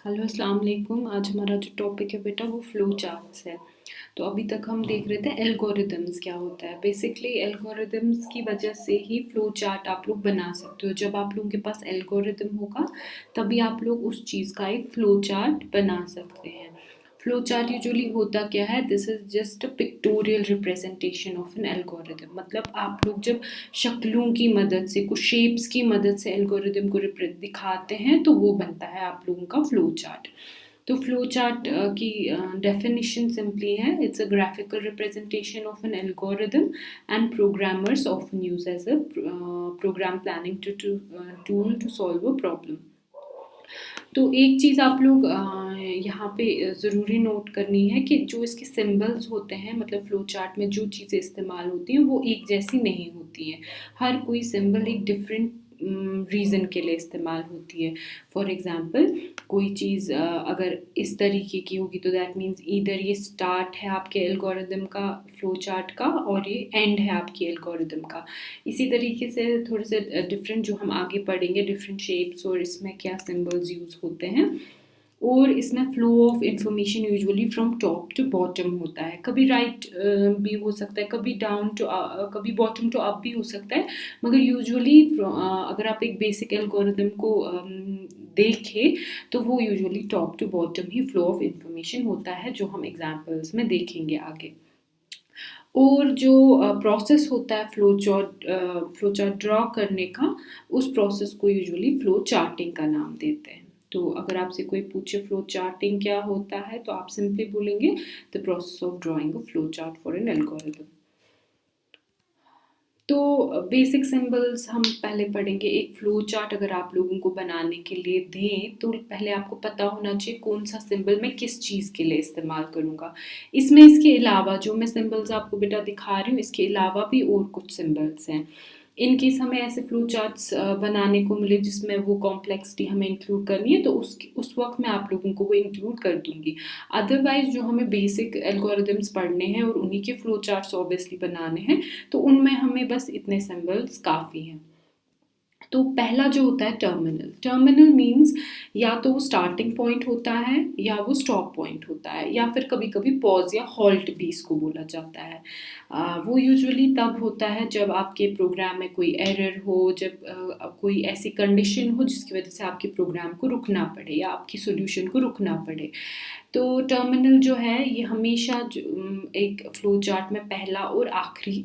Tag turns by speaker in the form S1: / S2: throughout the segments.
S1: Hello अस्सलाम वालेकुम। आज हमारा जो टॉपिक है बेटा वो फ्लो चार्ट्स है। तो अभी तक हम देख रहे थे एल्गोरिदम्स क्या होता है। बेसिकली एल्गोरिदम्स की वजह से ही फ्लो चार्ट आप लोग बना सकते हो। जब आप लोगों के पास एल्गोरिदम होगा तभी आप लोग उस चीज़ का एक फ्लो चार्ट बना सकते हैं। फ्लो चार्ट यूजुअली होता क्या है, this is just a pictorial representation of an algorithm. मतलब आप लोग जब शक्लों की मदद से, कुछ शेप्स की मदद से एल्गोरिदम को दिखाते हैं तो वो बनता है आप लोगों का फ्लो चार्ट। तो फ्लो चार्ट की डेफिनेशन सिंपली है, it's a graphical representation of an algorithm and programmers often use as a program planning tool to solve a problem. तो एक चीज़ आप लोग यहाँ पे ज़रूरी नोट करनी है कि जो इसके सिंबल्स होते हैं, मतलब फ्लो चार्ट में जो चीज़ें इस्तेमाल होती हैं वो एक जैसी नहीं होती हैं। हर कोई सिंबल एक डिफरेंट रीज़न के लिए इस्तेमाल होती है। फॉर एग्ज़ाम्पल कोई चीज़ अगर इस तरीके की होगी तो दैट मीन्स ईदर ये स्टार्ट है आपके एल्गोरिदम का, फ्लो चार्ट का, और ये एंड है आपके एल्गोरिदम का। इसी तरीके से थोड़े से डिफरेंट जो हम आगे पढ़ेंगे, डिफरेंट शेप्स और इसमें क्या सिंबल्स यूज़ होते हैं। और इसमें flow of information usually from top to bottom होता है। कभी राइट भी हो सकता है, कभी डाउन टू कभी बॉटम टू अप भी हो सकता है। मगर यूजुअली अगर आप एक बेसिक एल्गोरिदम को देखें तो वो यूजुअली टॉप टू बॉटम ही फ्लो ऑफ इंफॉर्मेशन होता है, जो हम एग्जाम्पल्स में देखेंगे आगे। और जो प्रोसेस होता है फ्लो चार्ट ड्रॉ करने का, उस प्रोसेस को यूजुअली फ्लो चार्टिंग का नाम देते हैं। तो अगर आपसे कोई पूछे फ्लो चार्टिंग क्या होता है तो आप सिंपली बोलेंगे the process of drawing a flow chart for an algorithm. तो बेसिक सिंबल्स हम पहले पढ़ेंगे। एक फ्लो चार्ट अगर आप लोगों को बनाने के लिए दें तो पहले आपको पता होना चाहिए कौन सा सिंबल मैं किस चीज़ के लिए इस्तेमाल करूँगा। इसमें इसके अलावा जो मैं सिंबल्स आपको बेटा दिखा रही हूँ, इसके अलावा भी और कुछ सिंबल्स हैं। इन केस हमें ऐसे फ्लो चार्ट्स बनाने को मिले जिसमें वो कॉम्प्लेक्सिटी हमें इंक्लूड करनी है तो उस वक्त मैं आप लोगों को वो इंक्लूड कर दूंगी। अदरवाइज जो हमें बेसिक एल्गोरिदम्स पढ़ने हैं और उन्हीं के फ्लो चार्ट्स ऑब्वियसली बनाने हैं तो उनमें हमें बस इतने सिंबल्स काफ़ी हैं। तो पहला जो होता है टर्मिनल। टर्मिनल मीन्स या तो वो स्टार्टिंग पॉइंट होता है या वो स्टॉप पॉइंट होता है, या फिर कभी कभी पॉज या हॉल्ट भी इसको बोला जाता है। वो यूजुअली तब होता है जब आपके प्रोग्राम में कोई एरर हो, जब कोई ऐसी कंडीशन हो जिसकी वजह से आपके प्रोग्राम को रुकना पड़े या आपकी सोल्यूशन को रुकना पड़े। तो टर्मिनल जो है ये हमेशा एक फ्लो चार्ट में पहला और आखिरी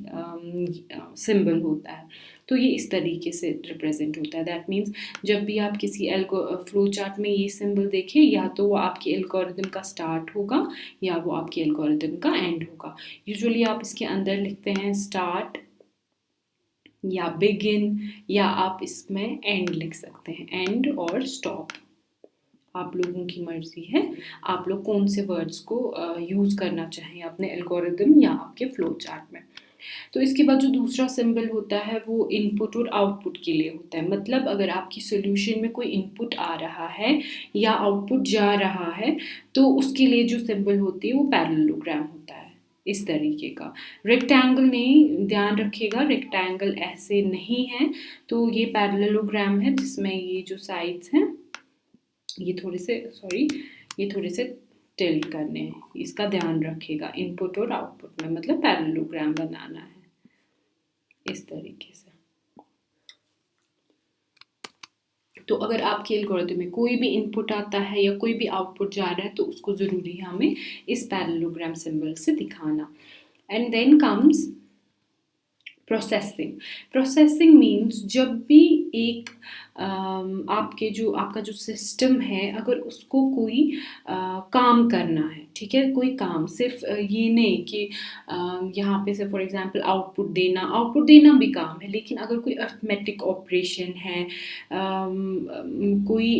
S1: सिंबल होता है। तो ये इस तरीके से रिप्रेजेंट होता है। दैट मीन्स जब भी आप किसी फ्लो चार्ट में ये सिंबल देखें, या तो वो आपके एल्गोरिदम का स्टार्ट होगा या वो आपके एल्गोरिदम का एंड होगा। यूजुअली आप इसके अंदर लिखते हैं स्टार्ट या बिगिन, या आप इसमें एंड लिख सकते हैं, एंड और स्टॉप। आप लोगों की मर्जी है आप लोग कौन से वर्ड्स को यूज़ करना चाहें अपने एल्गोरिदम या आपके फ्लो चार्ट में। तो इसके बाद जो दूसरा सिंबल होता है वो इनपुट और आउटपुट के लिए होता है। मतलब अगर आपकी सॉल्यूशन में कोई इनपुट आ रहा है या आउटपुट जा रहा है तो उसके लिए जो सिंबल होती है वो पैरेललोग्राम होता है, इस तरीके का। रेक्टेंगल नहीं, ध्यान रखिएगा, रेक्टेंगल ऐसे नहीं है। तो ये पैरेललोग्राम है जिसमें ये जो साइड्स हैं ये थोड़े से टिल्ट करने हैं, इसका ध्यान रखिएगा। इनपुट और आउटपुट में मतलब पैरेललोग्राम बनाना है इस तरीके से। तो अगर आपके एल्गोरिथम में कोई भी इनपुट आता है या कोई भी आउटपुट जा रहा है तो उसको ज़रूरी है हमें इस पैरेललोग्राम सिंबल से दिखाना। And then comes processing. Processing means जब भी एक आपका जो सिस्टम है अगर उसको कोई काम करना है, ठीक है, कोई काम, सिर्फ ये नहीं कि यहाँ पे से फॉर एग्जांपल आउटपुट देना भी काम है, लेकिन अगर कोई अर्थमेटिक ऑपरेशन है, कोई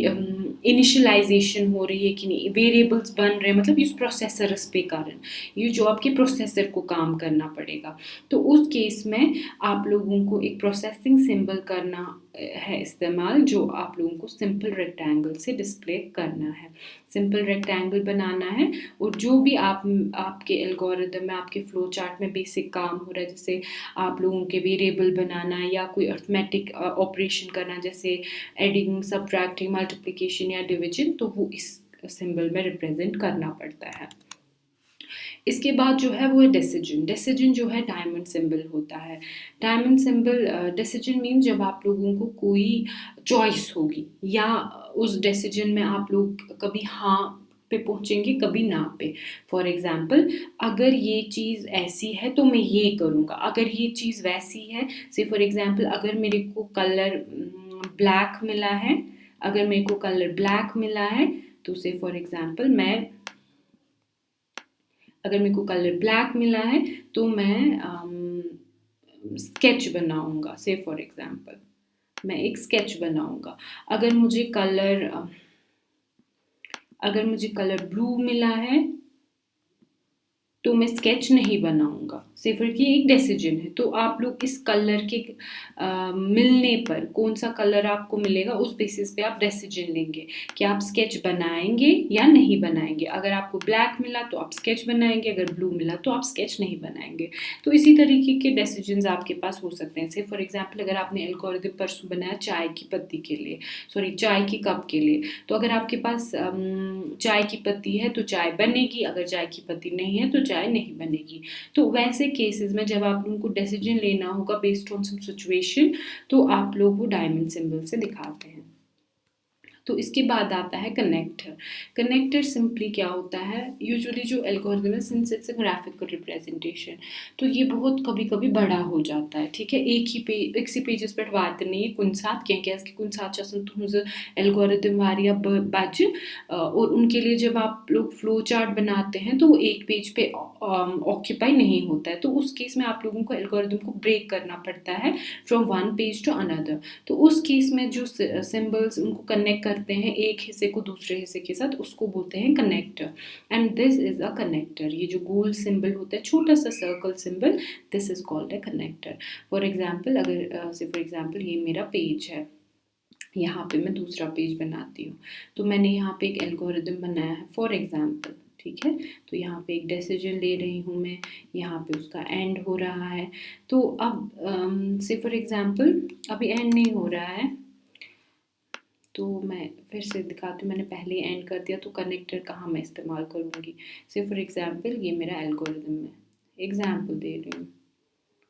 S1: इनिशियलाइजेशन हो रही है कि नहीं, वेरिएबल्स बन रहे हैं, मतलब इस प्रोसेसर पे कारण ये जो आपके प्रोसेसर को काम करना पड़ेगा, तो उस केस में आप लोगों को एक प्रोसेसिंग सिंबल करना है इस्तेमाल, जो आप लोगों को सिंपल रेक्टेंगल से डिस्प्ले करना है। सिंपल रेक्टेंगल बनाना है और जो भी आपके एल्गोरिदम में, आपके फ्लो चार्ट में बेसिक काम हो रहा है, जैसे आप लोगों के वेरिएबल बनाना या कोई अर्थमेटिक ऑपरेशन करना जैसे एडिंग, सब्ट्रैक्टिंग, मल्टीप्लिकेशन या डिवीजन, तो वो इस सिंबल में रिप्रेजेंट करना पड़ता है। इसके बाद जो है वो है डिसीजन। डिसीजन जो है डायमंड सिंबल होता है। डायमंड सिंबल डिसीजन मीन जब आप लोगों को कोई चॉइस होगी या उस डिसीजन में आप लोग कभी हाँ पे पहुंचेंगे कभी ना पे। फॉर एग्जाम्पल, अगर ये चीज़ ऐसी है तो मैं ये करूँगा, अगर ये चीज़ वैसी है, से फॉर एग्जाम्पल अगर मेरे को कलर ब्लैक मिला है, अगर मेरे को कलर ब्लैक मिला है तो से फॉर एग्जाम्पल अगर मेरे को कलर ब्लैक मिला है तो मैं स्केच बनाऊंगा। से फॉर एग्जाम्पल मैं एक स्केच बनाऊंगा। अगर मुझे कलर ब्लू मिला है तो मैं स्केच नहीं बनाऊंगा। से फॉर ये एक डिसीजन है। तो आप लोग इस कलर के मिलने पर कौन सा कलर आपको मिलेगा उस बेसिस पे आप डिसीजन लेंगे कि आप स्केच बनाएंगे या नहीं बनाएंगे। अगर आपको ब्लैक मिला तो आप स्केच बनाएंगे, अगर ब्लू मिला तो आप स्केच नहीं बनाएंगे। तो इसी तरीके के डिसीजंस आपके पास हो सकते हैं। से फॉर एग्जाम्पल अगर आपने एल्गोरिथम परसों बनाया चाय की पत्ती के लिए, सॉरी चाय की कप के लिए, तो अगर आपके पास चाय की पत्ती है तो चाय बनेगी, अगर चाय की पत्ती नहीं है तो चाय नहीं बनेगी। तो वैसे केसेस में जब आप लोगों को डिसीजन लेना होगा बेस्ड ऑन सम सिचुएशन, तो आप लोग वो डायमंड सिंबल से दिखाते हैं। तो इसके बाद आता है कनेक्टर। कनेक्टर सिंपली क्या होता है, यूजुअली जो एल्गोरिथम है since it's a graphical representation, तो ये बहुत कभी कभी बड़ा हो जाता है। ठीक है, एक सी पेजेस पे वात नहीं कुन साथ क्या कुन साथ तुझ एल्गोरिथम वारिया बज, और उनके लिए जब आप लोग फ्लो चार्ट बनाते हैं तो वो एक पेज पे ऑक्यूपाई नहीं होता है। तो उस केस में आप लोगों को एल्गोरिथम को ब्रेक करना पड़ता है from one page to another. तो उस केस में जो सिंबल्स उनको कनेक्ट करते हैं एक हिस्से को दूसरे हिस्से के साथ, उसको बोलते हैं connector. And this is a connector. ये जो गोल सिंबल होता है, छोटा सा circle symbol, this is called a connector. For example ये मेरा पेज है, यहाँ पे मैं दूसरा पेज बनाती हूँ, तो मैंने यहाँ पे एक एल्गोरिथम बनाया है फॉर एग्जाम्पल। ठीक है, तो यहाँ पे एक डिसीजन ले रही हूँ मैं, यहाँ पे उसका एंड हो रहा है। तो अब से फॉर एग्जाम्पल अभी एंड नहीं हो रहा है, तो मैं फिर से दिखाती हूँ। मैंने पहले एंड कर दिया, तो कनेक्टर कहाँ मैं इस्तेमाल करूँगी। से फॉर एग्जाम्पल ये मेरा एल्गोरिथम है, एग्जाम्पल दे रही हूँ।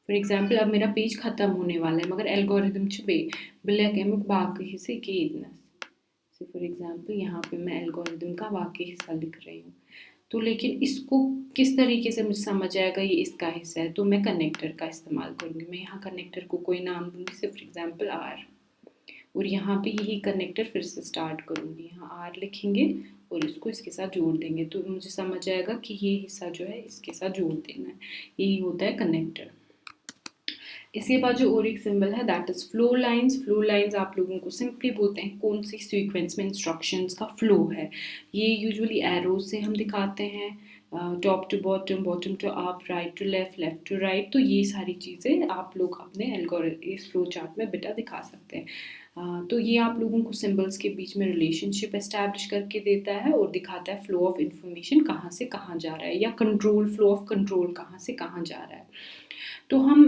S1: फॉर एग्जाम्पल अब मेरा पेज ख़त्म होने वाला है मगर एल्गोरिथम बिल्कुल अमुक बाकी से से फॉर एग्जाम्पल यहाँ पे मैं एल्गोरिथम का बाकी हिस्सा लिख रही हूँ। तो लेकिन इसको किस तरीके से मुझे समझ आएगा ये इसका हिस्सा है, तो मैं कनेक्टर का इस्तेमाल करूँगी। मैं यहाँ कनेक्टर को कोई नाम दूँगी, से फॉर एग्जाम्पल आर, और यहाँ पे यही कनेक्टर फिर से स्टार्ट करूँगी। यहाँ आर लिखेंगे और इसको इसके साथ जोड़ देंगे, तो मुझे समझ आएगा कि ये हिस्सा जो है इसके साथ जोड़ देना है। यही होता है कनेक्टर। इसके बाद जो और एक सिंबल है that is flow lines. Flow lines आप लोगों को सिंपली बोलते हैं कौन सी सीक्वेंस में इंस्ट्रक्शंस का फ्लो है। ये यूजुअली एरोज से हम दिखाते हैं, top to bottom, bottom to up, right to left, left to right. तो ये सारी चीज़ें आप लोग अपने एल्गोरिथम इस फ्लो चार्ट में बेटा दिखा सकते हैं। तो ये आप लोगों को सिंबल्स के बीच में रिलेशनशिप एस्टैब्लिश करके देता है और दिखाता है फ्लो ऑफ इंफॉर्मेशन कहाँ से कहाँ जा रहा है, या कंट्रोल, फ्लो ऑफ कंट्रोल कहाँ से कहाँ जा रहा है। तो हम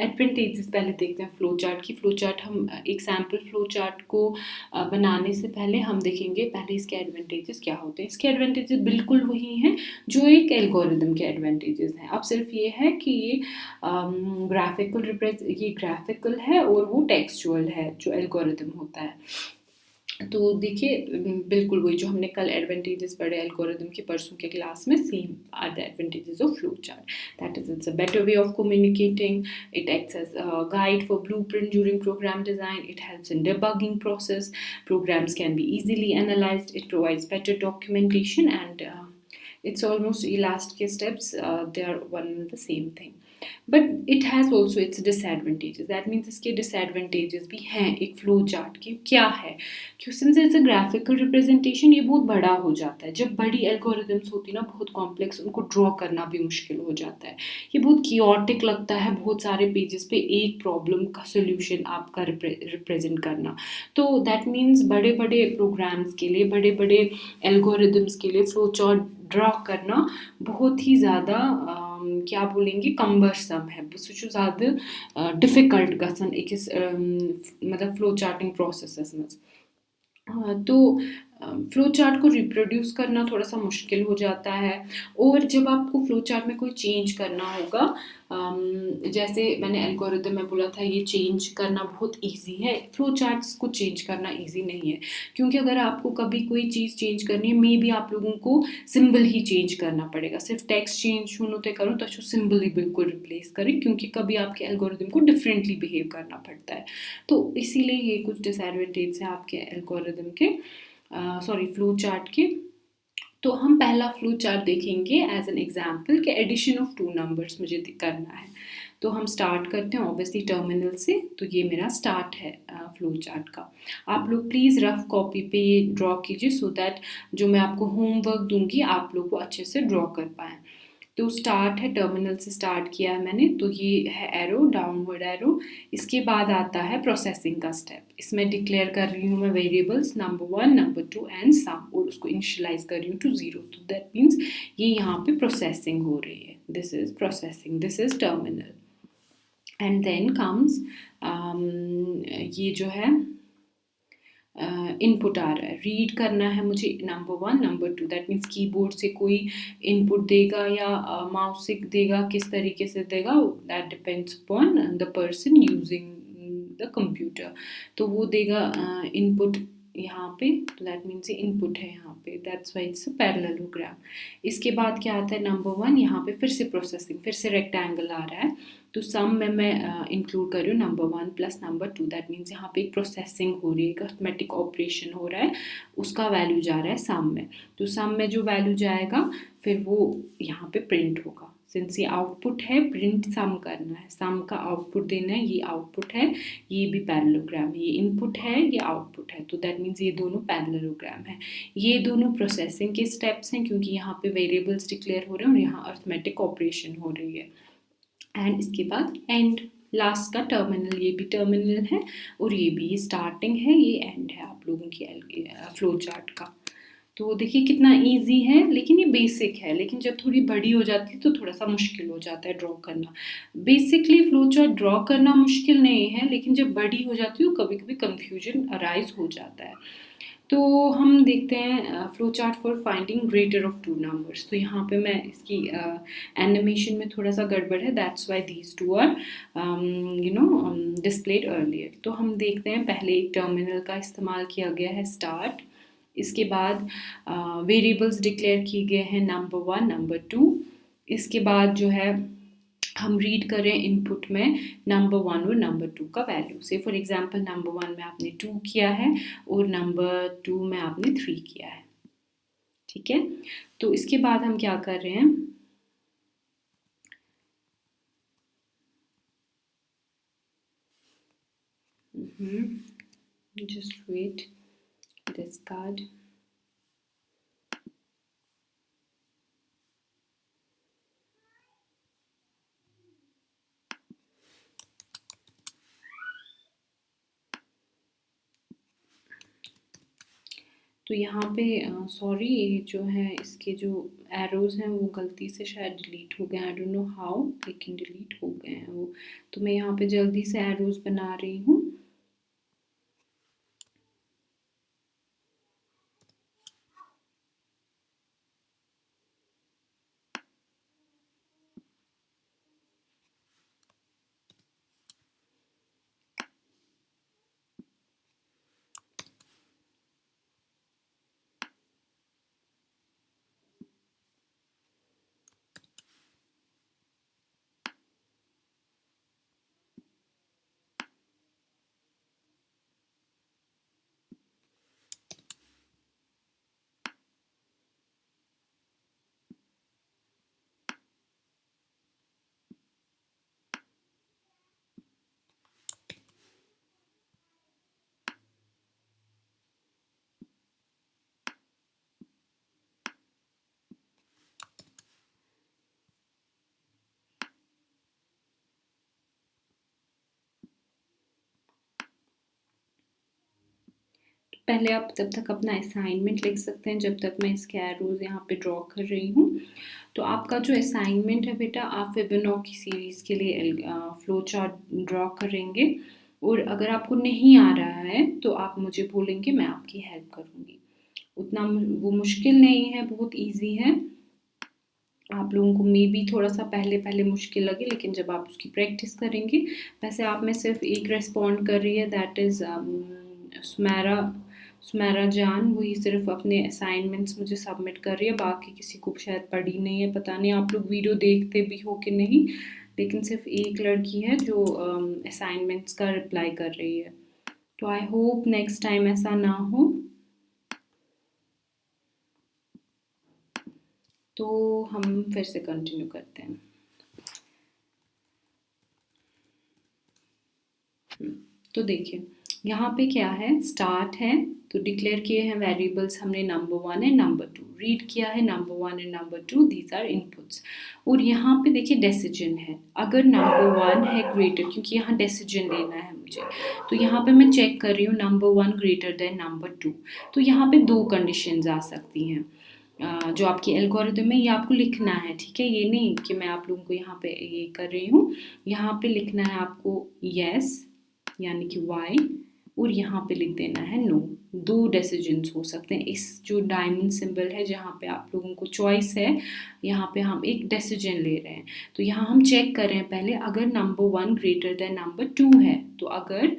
S1: एडवांटेजेस पहले देखते हैं फ्लो चार्ट की। फ्लो चार्ट हम एक सैम्पल फ्लो चार्ट को बनाने से पहले हम देखेंगे पहले इसके एडवांटेजेस क्या होते हैं। इसके एडवांटेजेस बिल्कुल वही हैं जो एक एल्गोरिथम के एडवांटेजेस हैं। अब सिर्फ ये है कि ये ग्राफिकल है और वो टेक्सचुअल है जो एल्गोरिथम होता है। तो देखिए बिल्कुल वही जो हमने कल एडवांटेजेस पढ़े एल्गोरिथम के परसों के क्लास में, same are the advantages of flow chart. That is it's a better way of communicating, it acts as a guide for blueprint during program design, it helps in debugging process, programs can be easily analyzed, it provides better documentation, and it's almost elastic steps, they are one and the same thing. But it has also it's disadvantages. That means इसके disadvantages भी हैं एक flow chart के। क्या है, क्योंकि since it's a graphical representation ये बहुत बड़ा हो जाता है। जब बड़ी एल्गोरिथम्स होती है ना बहुत कॉम्प्लेक्स, उनको ड्रॉ करना भी मुश्किल हो जाता है। ये बहुत कियोटिक लगता है बहुत सारे पेजेस पे एक प्रॉब्लम का सोल्यूशन आपका रिप्रेजेंट करना। तो दैट मीन्स बड़े बड़े प्रोग्राम्स के लिए, बड़े बड़े एल्गोरिथम्स के लिए फ्लो चार्ट ड्रॉ करना बहुत ही ज़्यादा क्या बोलेंगे कम्बरसम है, सह ज़्यादा डिफ़िकल्ट गसन अकिस मतलब फ्लो चार्टिंग प्रोसेसस मज। तो फ्लो चार्ट को रिप्रोड्यूस करना थोड़ा सा मुश्किल हो जाता है। और जब आपको फ्लो चार्ट में कोई चेंज करना होगा, जैसे मैंने एल्गोरिदम में बोला था, ये चेंज करना बहुत इजी है, फ्लो चार्ट्स को चेंज करना इजी नहीं है। क्योंकि अगर आपको कभी कोई चीज़ चेंज करनी है, मे बी आप लोगों को सिंबल ही चेंज करना पड़ेगा, सिर्फ टेक्स्ट चेंज होते करो तो सिंबल ही बिल्कुल रिप्लेस करें, क्योंकि कभी आपके एल्गोरिदम को डिफरेंटली बिहेव करना पड़ता है। तो इसीलिए ये कुछ डिसएडवांटेज है आपके एल्गोरिदम के, सॉरी फ्लो चार्ट के। तो हम पहला फ्लो चार्ट देखेंगे एज एन एग्जाम्पल कि एडिशन ऑफ टू नंबर्स मुझे करना है। तो हम स्टार्ट करते हैं ऑब्वियसली टर्मिनल से। तो ये मेरा स्टार्ट है फ्लो चार्ट का। आप लोग प्लीज़ रफ कॉपी पे ये ड्रॉ कीजिए, सो दैट जो मैं आपको होमवर्क दूंगी आप लोग को अच्छे से ड्रॉ कर पाएँ। तो स्टार्ट है, टर्मिनल से स्टार्ट किया है मैंने, तो ये है एरो, डाउनवर्ड एरो। इसके बाद आता है प्रोसेसिंग का स्टेप। इसमें डिक्लेयर कर रही हूँ मैं variables number 1, number 2 and sum, और उसको इनिशियलाइज कर रही हूँ टू 0। तो दैट मीन्स ये यहाँ पे प्रोसेसिंग हो रही है। This is processing, this is terminal. And then comes ये जो है इनपुट आ रहा है, रीड करना है मुझे number 1, number 2। That means keyboard से कोई इनपुट देगा या माउस से देगा, किस तरीके से देगा that depends upon the person using the computer. तो वो देगा इनपुट यहाँ पे, तो दैट मीन्स ये इनपुट है यहाँ पे, that's why it's a parallelogram. इसके बाद क्या आता है नंबर 1, यहाँ पे फिर से प्रोसेसिंग, फिर से रेक्टेंगल आ रहा है। तो सम में मैं इंक्लूड कर रही हूँ number 1 plus number 2। That means यहाँ पे एक प्रोसेसिंग हो रही है, एक अर्थमेटिक ऑपरेशन हो रहा है, उसका वैल्यू जा रहा है सम में। तो सम में जो वैल्यू जाएगा फिर वो यहाँ पे प्रिंट होगा। सिंस ये आउटपुट है, प्रिंट सम करना है, सम का आउटपुट देना है, ये आउटपुट है, ये भी पैरेललोग्राम है, ये इनपुट है, ये आउटपुट है। तो दैट मीन्स ये दोनों पैरेललोग्राम है। ये दोनों प्रोसेसिंग के स्टेप्स हैं, क्योंकि यहाँ पे वेरिएबल्स डिक्लेयर हो रहे हैं और यहाँ अर्थमेटिक ऑपरेशन हो रही है। एंड इसके बाद एंड, लास्ट का टर्मिनल, ये भी टर्मिनल है और ये भी, ये स्टार्टिंग है, ये एंड है आप लोगों की फ्लो चार्ट का। तो देखिए कितना इजी है, लेकिन ये बेसिक है। लेकिन जब थोड़ी बड़ी हो जाती है तो थोड़ा सा मुश्किल हो जाता है ड्रॉ करना। बेसिकली फ्लो चार्ट ड्रॉ करना मुश्किल नहीं है, लेकिन जब बड़ी हो जाती है तो कभी कभी कंफ्यूजन अराइज हो जाता है। तो हम देखते हैं flow chart for finding greater of two numbers. तो यहाँ पे मैं इसकी एनिमेशन में थोड़ा सा गड़बड़ है, that's why these two are displayed earlier. तो हम देखते हैं पहले एक टर्मिनल का इस्तेमाल किया गया है, स्टार्ट। इसके बाद वेरिएबल्स डिक्लेयर किए गए हैं नंबर 1, नंबर 2। इसके बाद जो है हम रीड करें इनपुट में नंबर 1 और नंबर 2 का वैल्यू। से फॉर एग्जांपल नंबर 1 में आपने 2 किया है और नंबर 2 में आपने 3 किया है। ठीक है, तो इसके बाद हम क्या कर रहे हैं, जस्ट वेट, डिस्कार्ड। तो यहाँ पे सॉरी, ये जो है इसके जो एरोज़ हैं वो गलती से शायद डिलीट हो गए, आई डोंट नो हाउ, लेकिन डिलीट हो गए हैं वो। तो मैं यहाँ पे जल्दी से एरोज़ बना रही हूँ। पहले आप तब तक अपना असाइनमेंट लिख सकते हैं जब तक मैं इसके एरोज़ यहाँ पे ड्रॉ कर रही हूँ। तो आपका जो असाइनमेंट है बेटा, आप फिबोनाची सीरीज़ के लिए फ्लो चार्ट ड्रॉ करेंगे, और अगर आपको नहीं आ रहा है तो आप मुझे बोलेंगे, मैं आपकी हेल्प करूँगी। उतना वो मुश्किल नहीं है, बहुत ईजी है। आप लोगों को मे बी थोड़ा सा पहले पहले मुश्किल लगे, लेकिन जब आप उसकी प्रैक्टिस करेंगे। वैसे आप में सिर्फ एक रिस्पॉन्ड कर रही है, दैट इज़ सुमेरा सुमेरा जान। वही सिर्फ अपने असाइनमेंट्स मुझे सबमिट कर रही है, बाकी किसी को शायद पड़ी नहीं है। पता नहीं आप लोग वीडियो देखते भी हो कि नहीं, लेकिन सिर्फ एक लड़की है जो असाइनमेंट्स का रिप्लाई कर रही है। तो आई होप नेक्स्ट टाइम ऐसा ना हो। तो हम फिर से कंटिन्यू करते हैं। तो देखिए यहाँ पे क्या है, स्टार्ट है तो डिक्लेयर किए हैं वेरिएबल्स हमने नंबर 1 एंड नंबर 2, रीड किया है number 1 and number 2, these are inputs. और यहाँ पे देखिए डिसीजन है, अगर नंबर 1 है ग्रेटर, क्योंकि यहाँ डिसीजन लेना है मुझे, तो यहाँ पे मैं चेक कर रही हूँ नंबर 1 ग्रेटर देन नंबर 2। तो यहाँ पे दो कंडीशंस आ सकती हैं। जो आपकी एल्गोरिथम है ये आपको लिखना है, ठीक है, ये नहीं कि मैं आप लोगों को यहाँ पे ये कर रही हूँ। यहाँ पे लिखना है आपको यस यानी कि वाई, और यहाँ पे लिख देना है नो। दो डिसीजंस हो सकते हैं। इस जो डायमंड सिंबल है जहाँ पे आप लोगों को चॉइस है, यहाँ पे हम एक डिसीजन ले रहे हैं। तो यहाँ हम चेक कर रहे हैं पहले, अगर नंबर 1 ग्रेटर देन नंबर 2 है, तो अगर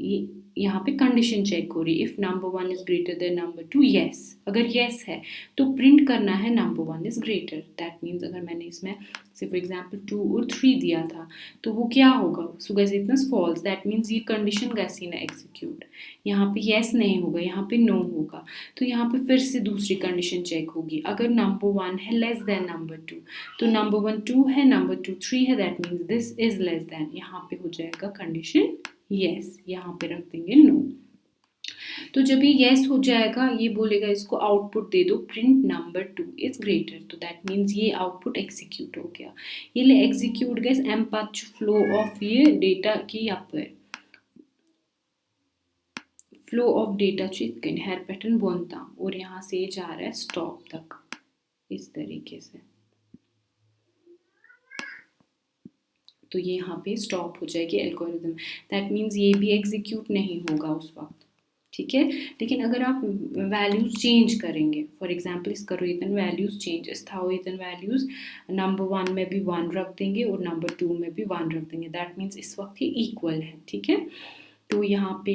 S1: ये यहाँ पे कंडीशन चेक हो रही है, if number 1 is greater than number 2, yes. अगर यस है तो प्रिंट करना है number 1 is greater. That means अगर मैंने इसमें से फॉर एग्जाम्पल 2 और 3 दिया था, तो वो क्या होगा, सो गैस इतना फॉल्स। दैट मीन्स ये कंडीशन गैसी ना एग्जीक्यूट। यहाँ पे यस नहीं होगा, यहाँ पे नो होगा। तो यहाँ पे फिर से दूसरी कंडीशन चेक होगी, अगर नंबर 1 है लेस देन नंबर 2, तो नंबर 1 2 है, नंबर 2 3 है, that means this is less than. यहाँ पे हो जाएगा कंडीशन यस, यहाँ पे रख देंगे नो। तो जब ये यस हो जाएगा, ये बोलेगा इसको आउटपुट दे दो प्रिंट नंबर 2 इज ग्रेटर, तो दैट मीन्स ये आउटपुट एग्जीक्यूट हो गया। ये ले एग्जीक्यूट गैस एम पाच फ्लो ऑफ ये डेटा की यहाँ पर फ्लो ऑफ डेटा चिकन हेयर पैटर्न बोनता, और यहाँ से जा रहा है स्टॉप तक इस तरीके से। तो ये यहाँ पे स्टॉप हो जाएगी एल्गोरिदम। दैट मीन्स ये भी एग्जीक्यूट नहीं होगा उस वक्त, ठीक है। लेकिन अगर आप वैल्यूज चेंज करेंगे, फॉर एग्जाम्पल इस करो इतन वैल्यूज चेंज, इस था इतन वैल्यूज नंबर 1 में भी 1 रख देंगे और नंबर 2 में भी 1 रख देंगे। दैट मीन्स इस वक्त ये इक्वल है, ठीक है। तो यहाँ पे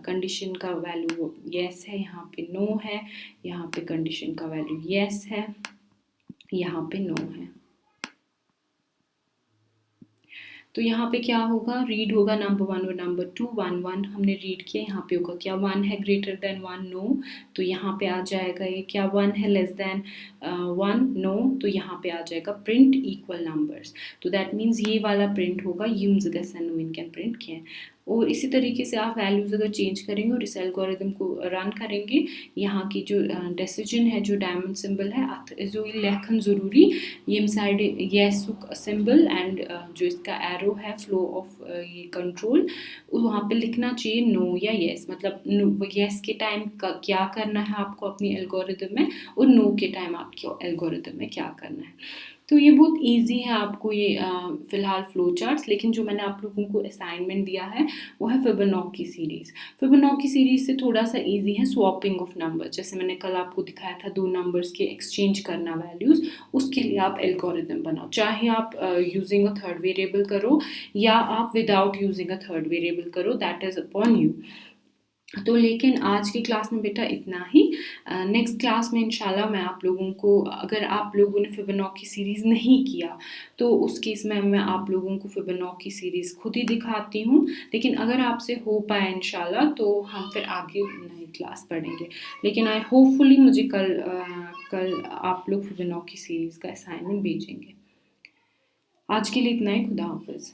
S1: कंडीशन का वैल्यू येस है, यहाँ पे नो है, यहाँ पे कंडीशन का वैल्यू येस है, यहाँ पे नो है। तो यहाँ पे क्या होगा, रीड होगा नंबर 1 और नंबर 2, 1 1 हमने रीड किया। यहाँ पे होगा क्या 1 है ग्रेटर देन 1, नो, तो यहाँ पे आ जाएगा ये क्या 1 है लेस देन 1, नो, तो यहाँ पे आ जाएगा प्रिंट इक्वल नंबर्स। तो दैट मीन्स ये वाला प्रिंट होगा यूम्स इन कैन प्रिंट किया। और इसी तरीके से आप वैल्यूज़ अगर चेंज करेंगे और इस एल्गोरिदम को रन करेंगे, यहाँ की जो डिसीजन है, जो डायमंड सिंबल है, जो लेखन ज़रूरी ये साइड येस सिंबल एंड जो इसका एरो है फ्लो ऑफ ये कंट्रोल, वहाँ पे लिखना चाहिए नो या येस। मतलब येस के टाइम क्या करना है आपको अपनी एल्गोरिदम में, और नो के टाइम आपके एल्गोरिदम में क्या करना है। तो ये बहुत इजी है आपको ये फ़िलहाल फ्लो चार्ट्स। लेकिन जो मैंने आप लोगों को असाइनमेंट दिया है वो है फिबोनाची सीरीज़। फिबोनाची सीरीज़ से थोड़ा सा इजी है स्वैपिंग ऑफ नंबर। जैसे मैंने कल आपको दिखाया था 2 नंबर्स के एक्सचेंज करना वैल्यूज़, उसके लिए आप एल्गोरिदम बनाओ। चाहे आप यूजिंग अ थर्ड वेरिएबल करो या आप without using a third variable करो, दैट इज़ अपॉन यू। तो लेकिन आज की क्लास में बेटा इतना ही। नेक्स्ट क्लास में इंशाल्लाह मैं आप लोगों को, अगर आप लोगों ने फिबोनाची सीरीज़ नहीं किया तो उस केस में मैं आप लोगों को फिबोनाची सीरीज़ खुद ही दिखाती हूँ। लेकिन अगर आपसे हो पाए इंशाल्लाह तो हम फिर आगे नई क्लास पढ़ेंगे। लेकिन आई होपफुली मुझे कल आप लोग फिबोनाची सीरीज़ का असाइनमेंट भेजेंगे। आज के लिए इतना ही। खुदा हाफिज़।